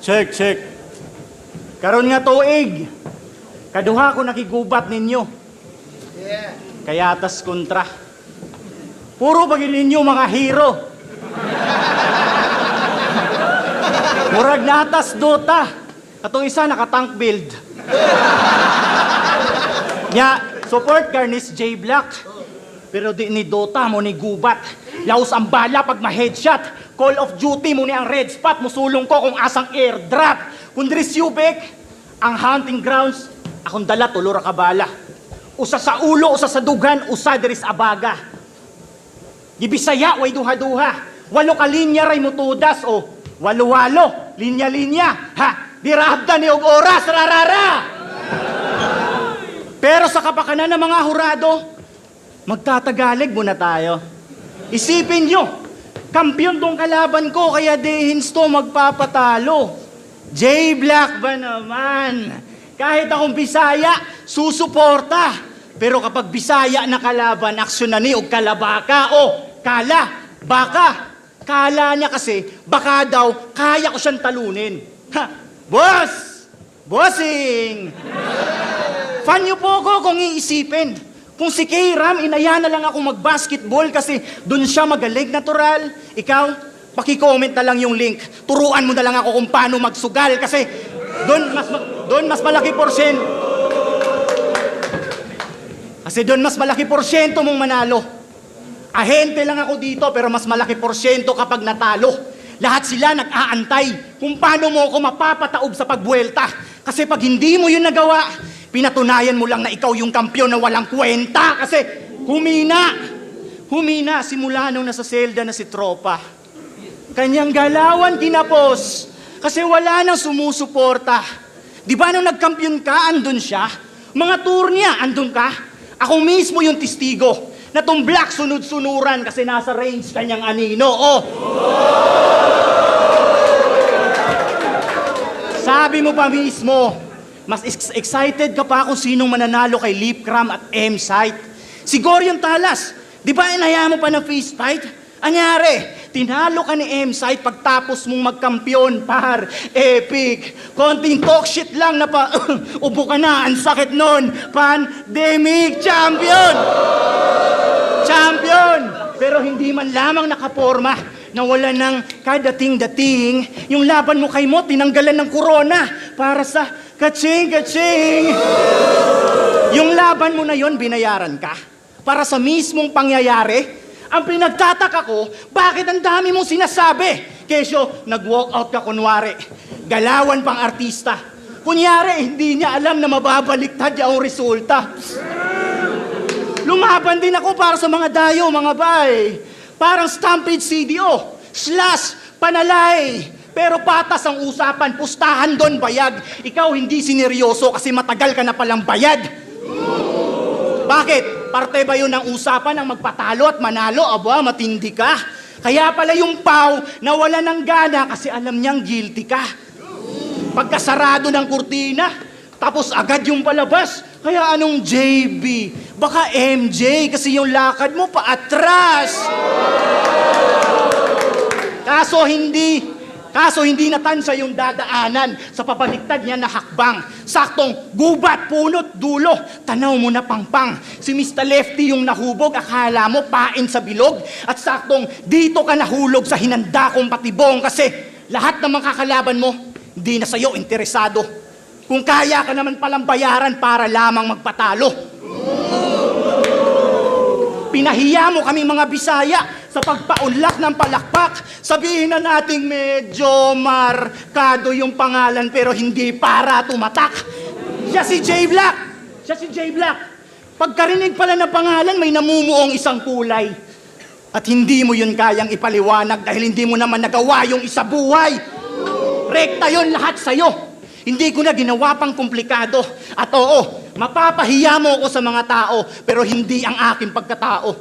Check. Karon nga tuig. Kaduha ko nakigubat ninyo. Kaya tas kontra. Puro bagay ninyo mga hero. Murag natas Dota. Atong isa naka-tank build. Nya, support Garnis J. Black. Pero di ni Dota mo ni gubat. Laos ang bala pag ma-headshot. Call of Duty mo ni ang red spot. Musulong ko kung asang airdrop. Kung diri Ubek, ang hunting grounds, akong dala tulura ka bala. Usa sa ulo, usa sa dugan, usa diri sa abaga. Gibisaya, way duha-duha. 8 ka linya ray mutudas, o 8-8, linya-linya. Ha, dirabda ni og oras, rarara! Pero sa kapakanan ng mga hurado, magtatagalig muna tayo. Isipin nyo, kampiyon tong kalaban ko, kaya dehins to magpapatalo. J. Black ba naman? Kahit akong Bisaya, susuporta. Pero kapag Bisaya na kalaban, aksyon na ni og kalabaka o kala, baka. Kala niya kasi, baka daw, kaya ko siyang talunin. Ha! Boss! Bossing! Fan niyo po ko kung iisipin. Kung si K-Ram, inaya na lang ako mag-basketball kasi dun siya magaling natural. Ikaw, paki-comment na lang yung link. Turuan mo na lang ako kung paano magsugal kasi doon mas malaki porsyento. Kasi doon mas malaki porsyento mong manalo. Ahente lang ako dito pero mas malaki porsyento kapag natalo. Lahat sila nag-aantay kung paano mo ako mapapataob sa pagbuelta. Kasi pag hindi mo yun nagawa, pinatunayan mo lang na ikaw yung kampyon na walang kwenta. Kasi humina simula nung nasa selda na si Tropa. Kanyang galawan kinapos kasi wala nang sumusuporta. Di ba nung nagkampyon ka, andun siya? Mga tour niya, andun ka? Ako mismo yung testigo na tong Black sunod-sunuran kasi nasa range kanyang anino. Oh! Sabi mo pa mismo, mas excited ka pa kung sinong mananalo kay Lipcram at M-Site. Si Gorion Talas, di ba inaya mo pa ng fist fight? Anyari, tinalo ka ni M-Site pagtapos mong magkampiyon, par. Epic. Konting talk shit lang na pa, ubo ka na, ang sakit nun. Pandemic champion! Champion! Pero hindi man lamang nakaporma na wala ng kadating-dating. Yung laban mo kay Mo, tinanggalan ng corona para sa kaching-kaching. Yung laban mo na yon binayaran ka para sa mismong pangyayari. Ang pinagtataka ko, bakit ang dami mong sinasabi? Kesyo, nag-walk out ka kunwari. Galawan pang artista. Kunyari, hindi niya alam na mababaliktad yung resulta. Lumaban din ako para sa mga dayo, mga bay. Parang Stampede CDO, / panalay. Pero patas ang usapan, pustahan doon bayag. Ikaw hindi sineryoso kasi matagal ka na palang bayad. Bakit? Parte ba yun ng usapan ng magpatalo at manalo? Aba, matindi ka. Kaya pala yung pau na wala ng gana kasi alam niyang guilty ka. Pagkasarado ng kurtina, tapos agad yung palabas. Kaya anong JB? Baka MJ kasi yung lakad mo paatras. Kaso hindi natansya yung dadaanan sa papaliktad niya na hakbang. Saktong gubat, punot, dulo. Tanaw mo na pangpang. Si Mr. Lefty yung nahubog, akala mo pain sa bilog. At saktong dito ka nahulog sa hinanda kong patibong. Kasi lahat ng mga kakalaban mo, hindi na sa'yo interesado. Kung kaya ka naman palang bayaran para lamang magpatalo. Pinahiya mo kami mga Bisaya sa pagpaunlak ng palakpak. Sabihin na nating medyo markado yung pangalan pero hindi para tumatak. Siya si J. Black. Pagkarinig pala ng pangalan, may namumuong isang kulay. At hindi mo yun kayang ipaliwanag dahil hindi mo naman nagawa yung isa buhay. Rekta yun lahat sa'yo. Hindi ko na ginawa pang komplikado. At oo, mapapahiya mo ako sa mga tao, pero hindi ang aking pagkatao.